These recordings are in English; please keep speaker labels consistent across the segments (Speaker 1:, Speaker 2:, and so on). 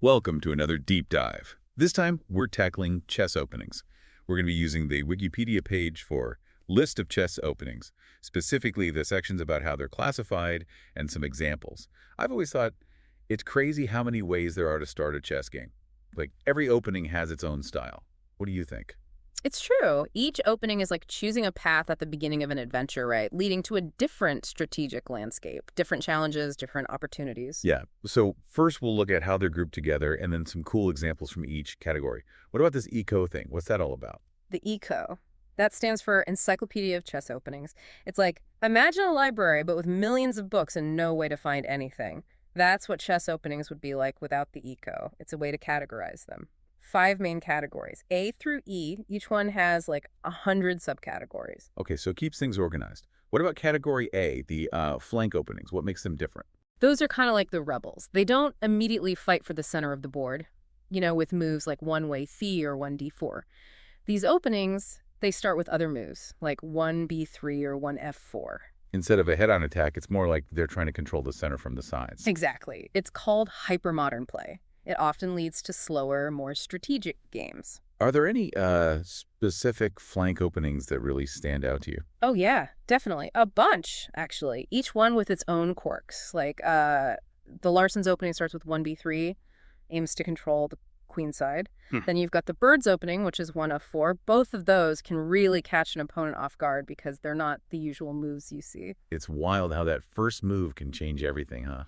Speaker 1: Welcome to another deep dive. This time, we're tackling chess openings. We're going to be using the Wikipedia page for list of chess openings, specifically the sections about how they're classified and some examples. I've always thought it's crazy how many ways there are to start a chess game. Like, every opening has its own style. What do you think?
Speaker 2: It's true. Each opening is like choosing a path at the beginning of an adventure, right? Leading to a different strategic landscape, different challenges, different opportunities.
Speaker 1: Yeah, so first we'll look at how they're grouped together and then some cool examples from each category. What about this eco thing? What's that all about?
Speaker 2: The ECO. That stands for Encyclopedia of Chess Openings. It's like, imagine a library, but with millions of books and no way to find anything. That's what chess openings would be like without the ECO. It's a way to categorize them. 5 main categories, A through E. Each one has like 100 subcategories.
Speaker 1: Okay, so it keeps things organized. What about category A, the flank openings? What makes them different?
Speaker 2: Those are kind of like the rebels. They don't immediately fight for the center of the board, with moves like one-way Phi or 1d4. These openings, they start with other moves, like 1b3 or 1f4.
Speaker 1: Instead of a head-on attack, it's more like they're trying to control the center from the sides.
Speaker 2: Exactly. It's called hypermodern play. It often leads to slower, more strategic games.
Speaker 1: Are there any specific flank openings that really stand out to you?
Speaker 2: Oh, yeah, definitely. A bunch, actually. Each one with its own quirks. Like, the Larson's opening starts with 1b3, aims to control the queen side. Then you've got the Bird's opening, which is 1f4. Both of those can really catch an opponent off guard because they're not the usual moves you see.
Speaker 1: It's wild how that first move can change everything, huh?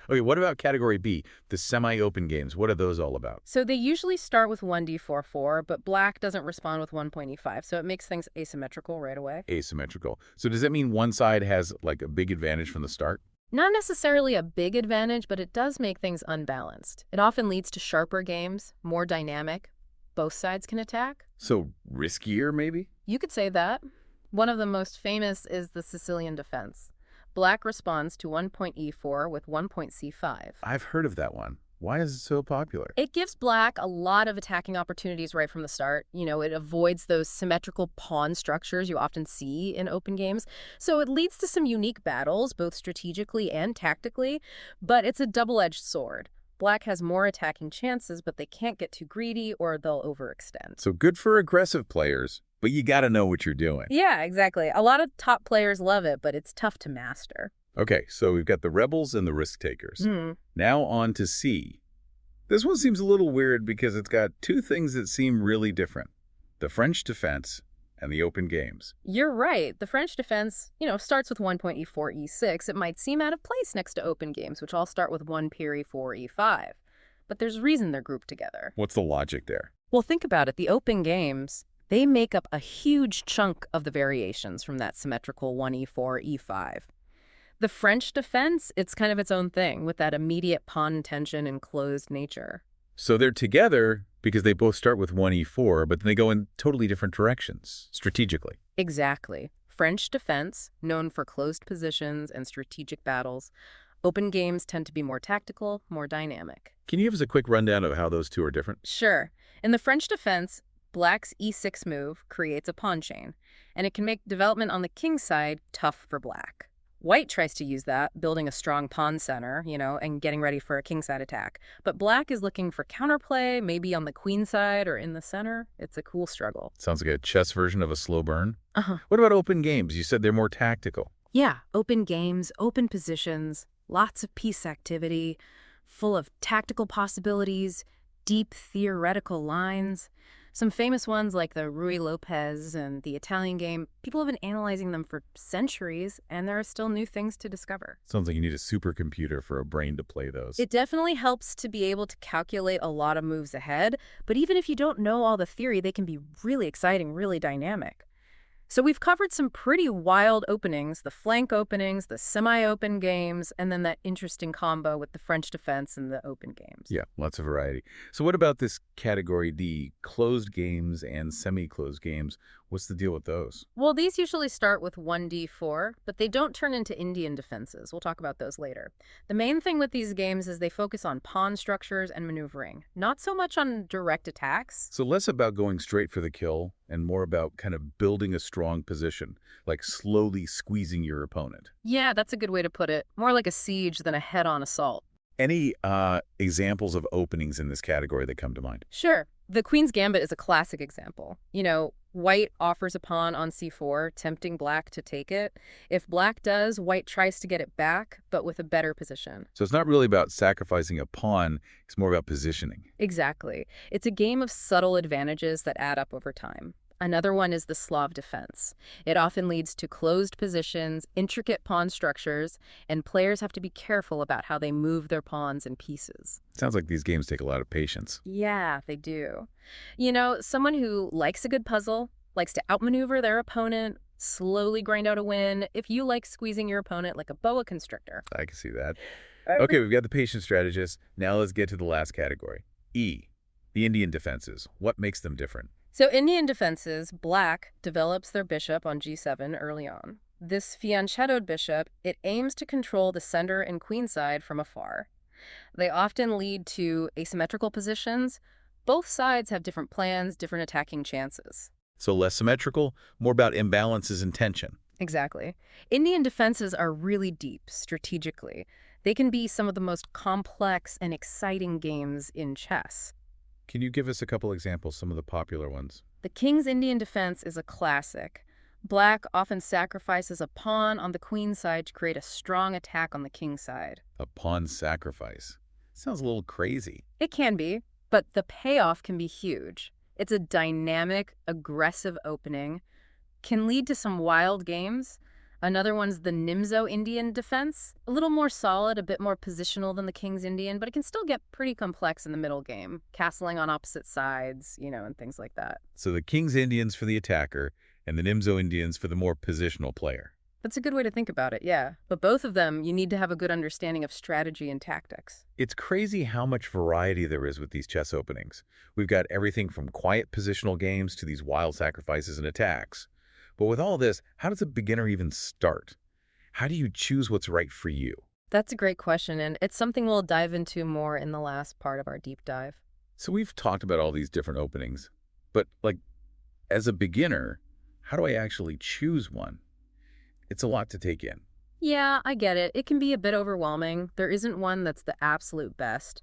Speaker 1: Okay, what about category B, the semi-open games? What are those all about?
Speaker 2: So they usually start with 1d4-4, but black doesn't respond with 1.e5, so it makes things asymmetrical right away.
Speaker 1: Asymmetrical. So does that mean one side has like a big advantage from the start?
Speaker 2: Not necessarily a big advantage, but it does make things unbalanced. It often leads to sharper games, more dynamic. Both sides can attack.
Speaker 1: So riskier, maybe?
Speaker 2: You could say that. One of the most famous is the Sicilian defense. Black responds to 1.e4 with 1.c5.
Speaker 1: I've heard of that one. Why is it so popular?
Speaker 2: It gives black a lot of attacking opportunities right from the start. It avoids those symmetrical pawn structures you often see in open games. So it leads to some unique battles, both strategically and tactically, but it's a double-edged sword. Black has more attacking chances, but they can't get too greedy or they'll overextend.
Speaker 1: So good for aggressive players, but you got to know what you're doing.
Speaker 2: Yeah, exactly. A lot of top players love it, but it's tough to master.
Speaker 1: Okay, so we've got the rebels and the risk takers. Now on to C. This one seems a little weird because it's got two things that seem really different. The French defense and the open games.
Speaker 2: You're right. The French defense, starts with 1.e4, e6. It might seem out of place next to open games, which all start with 1 peer e4, e5. But there's reason they're grouped together.
Speaker 1: What's the logic there?
Speaker 2: Well, think about it. The open games, they make up a huge chunk of the variations from that symmetrical 1e4, e5. The French defense, it's kind of its own thing with that immediate pawn tension and closed nature.
Speaker 1: So they're together because they both start with 1e4, but then they go in totally different directions, strategically.
Speaker 2: Exactly. French defense, known for closed positions and strategic battles. Open games tend to be more tactical, more dynamic.
Speaker 1: Can you give us a quick rundown of how those two are different?
Speaker 2: Sure. In the French defense, black's e6 move creates a pawn chain, and it can make development on the king side tough for black. White tries to use that, building a strong pawn center, and getting ready for a kingside attack. But black is looking for counterplay, maybe on the queen side or in the center. It's a cool struggle.
Speaker 1: Sounds like a chess version of a slow burn.
Speaker 2: Uh-huh.
Speaker 1: What about open games? You said they're more tactical.
Speaker 2: Yeah, open games, open positions, lots of piece activity, full of tactical possibilities, deep theoretical lines. Some famous ones like the Ruy Lopez and the Italian game, people have been analyzing them for centuries, and there are still new things to discover.
Speaker 1: Sounds like you need a supercomputer for a brain to play those.
Speaker 2: It definitely helps to be able to calculate a lot of moves ahead, but even if you don't know all the theory, they can be really exciting, really dynamic. So we've covered some pretty wild openings, the flank openings, the semi-open games, and then that interesting combo with the French defense and the open games.
Speaker 1: Yeah, lots of variety. So what about this category, the closed games and semi-closed games? What's the deal with those?
Speaker 2: Well, these usually start with 1d4, but they don't turn into Indian defenses. We'll talk about those later. The main thing with these games is they focus on pawn structures and maneuvering, not so much on direct attacks.
Speaker 1: So less about going straight for the kill and more about kind of building a strong position, like slowly squeezing your opponent.
Speaker 2: Yeah, that's a good way to put it. More like a siege than a head-on assault.
Speaker 1: Any examples of openings in this category that come to mind?
Speaker 2: Sure. The Queen's Gambit is a classic example. White offers a pawn on c4, tempting black to take it. If black does, white tries to get it back, but with a better position.
Speaker 1: So it's not really about sacrificing a pawn, it's more about positioning.
Speaker 2: Exactly. It's a game of subtle advantages that add up over time. Another one is the Slav defense. It often leads to closed positions, intricate pawn structures, and players have to be careful about how they move their pawns and pieces.
Speaker 1: Sounds like these games take a lot of patience.
Speaker 2: Yeah, they do. Someone who likes a good puzzle, likes to outmaneuver their opponent, slowly grind out a win, if you like squeezing your opponent like a boa constrictor.
Speaker 1: I can see that. Okay, we've got the patient strategist. Now let's get to the last category. E, the Indian defenses. What makes them different?
Speaker 2: So Indian defenses, black develops their bishop on g7 early on. This fianchettoed bishop, it aims to control the center and queen side from afar. They often lead to asymmetrical positions. Both sides have different plans, different attacking chances.
Speaker 1: So less symmetrical, more about imbalances and tension.
Speaker 2: Exactly. Indian defenses are really deep strategically. They can be some of the most complex and exciting games in chess.
Speaker 1: Can you give us a couple examples, some of the popular ones?
Speaker 2: The king's Indian defense is a classic. Black often sacrifices a pawn on the queen side to create a strong attack on the king side.
Speaker 1: A pawn sacrifice. Sounds a little crazy.
Speaker 2: It can be, but the payoff can be huge. It's a dynamic, aggressive opening, can lead to some wild games. Another one's the Nimzo Indian defense. A little more solid, a bit more positional than the King's Indian, but it can still get pretty complex in the middle game, castling on opposite sides, and things like that.
Speaker 1: So the King's Indians for the attacker and the Nimzo Indians for the more positional player.
Speaker 2: That's a good way to think about it, yeah. But both of them, you need to have a good understanding of strategy and tactics.
Speaker 1: It's crazy how much variety there is with these chess openings. We've got everything from quiet positional games to these wild sacrifices and attacks. But with all this, how does a beginner even start? How do you choose what's right for you?
Speaker 2: That's a great question, and it's something we'll dive into more in the last part of our deep dive.
Speaker 1: So we've talked about all these different openings, but as a beginner, how do I actually choose one? It's a lot to take in.
Speaker 2: Yeah, I get it. It can be a bit overwhelming. There isn't one that's the absolute best,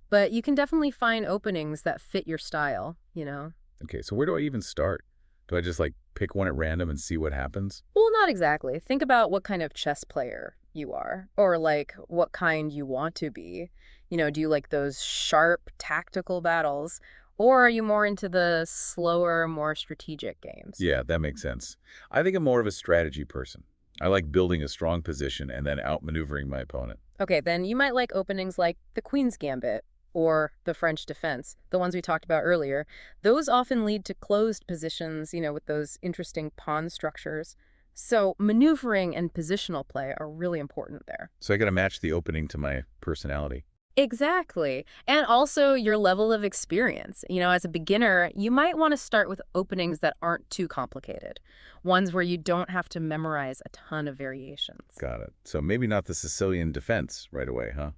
Speaker 2: but you can definitely find openings that fit your style.
Speaker 1: Okay, so where do I even start? Do I just pick one at random and see what happens?
Speaker 2: Well, not exactly. Think about what kind of chess player you are, or what kind you want to be. Do you like those sharp tactical battles, or are you more into the slower, more strategic games?
Speaker 1: Yeah, that makes sense. I think I'm more of a strategy person. I like building a strong position and then outmaneuvering my opponent.
Speaker 2: Okay, then you might like openings like the Queen's Gambit or the French defense, the ones we talked about earlier. Those often lead to closed positions, with those interesting pawn structures. So maneuvering and positional play are really important there.
Speaker 1: So I got to match the opening to my personality.
Speaker 2: Exactly. And also your level of experience. As a beginner, you might want to start with openings that aren't too complicated. Ones where you don't have to memorize a ton of variations.
Speaker 1: Got it. So maybe not the Sicilian defense right away, huh?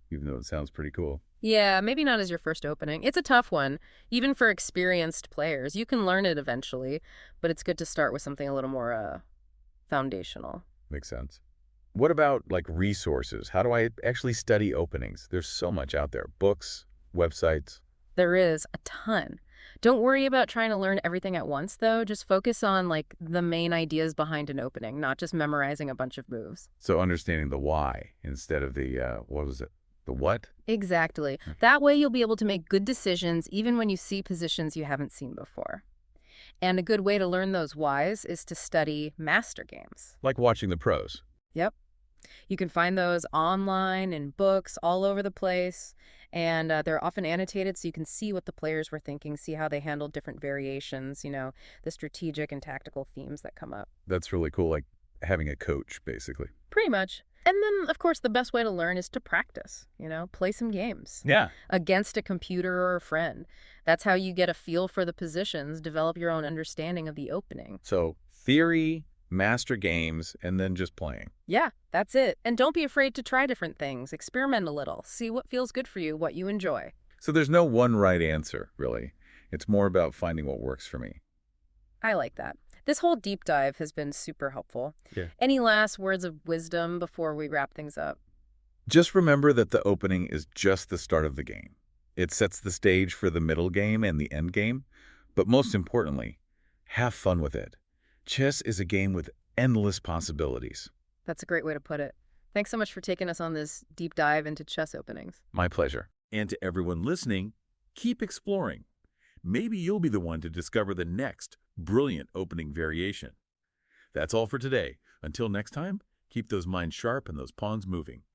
Speaker 1: Even though it sounds pretty cool.
Speaker 2: Yeah, maybe not as your first opening. It's a tough one, even for experienced players. You can learn it eventually, but it's good to start with something a little more foundational.
Speaker 1: Makes sense. What about resources? How do I actually study openings? There's so much out there. Books, websites.
Speaker 2: There is a ton. Don't worry about trying to learn everything at once, though. Just focus on the main ideas behind an opening, not just memorizing a bunch of moves.
Speaker 1: So understanding the why instead of the, what was it? The what?
Speaker 2: Exactly. That way you'll be able to make good decisions even when you see positions you haven't seen before. And a good way to learn those whys is to study master games.
Speaker 1: Like watching the pros.
Speaker 2: Yep. You can find those online in books all over the place, and they're often annotated so you can see what the players were thinking, see how they handled different variations, the strategic and tactical themes that come up.
Speaker 1: That's really cool, like having a coach, basically.
Speaker 2: Pretty much. And then, of course, the best way to learn is to practice, play some games.
Speaker 1: Yeah.
Speaker 2: Against a computer or a friend. That's how you get a feel for the positions, develop your own understanding of the opening.
Speaker 1: So theory, master games, and then just playing.
Speaker 2: Yeah, that's it. And don't be afraid to try different things. Experiment a little. See what feels good for you, what you enjoy.
Speaker 1: So there's no one right answer, really. It's more about finding what works for me.
Speaker 2: I like that. This whole deep dive has been super helpful.
Speaker 1: Yeah.
Speaker 2: Any last words of wisdom before we wrap things up?
Speaker 1: Just remember that the opening is just the start of the game. It sets the stage for the middle game and the end game, but most importantly, have fun with it. Chess is a game with endless possibilities.
Speaker 2: That's a great way to put it. Thanks so much for taking us on this deep dive into chess openings.
Speaker 1: My pleasure.
Speaker 3: And to everyone listening, keep exploring. Maybe you'll be the one to discover the next brilliant opening variation. That's all for today. Until next time, keep those minds sharp and those pawns moving.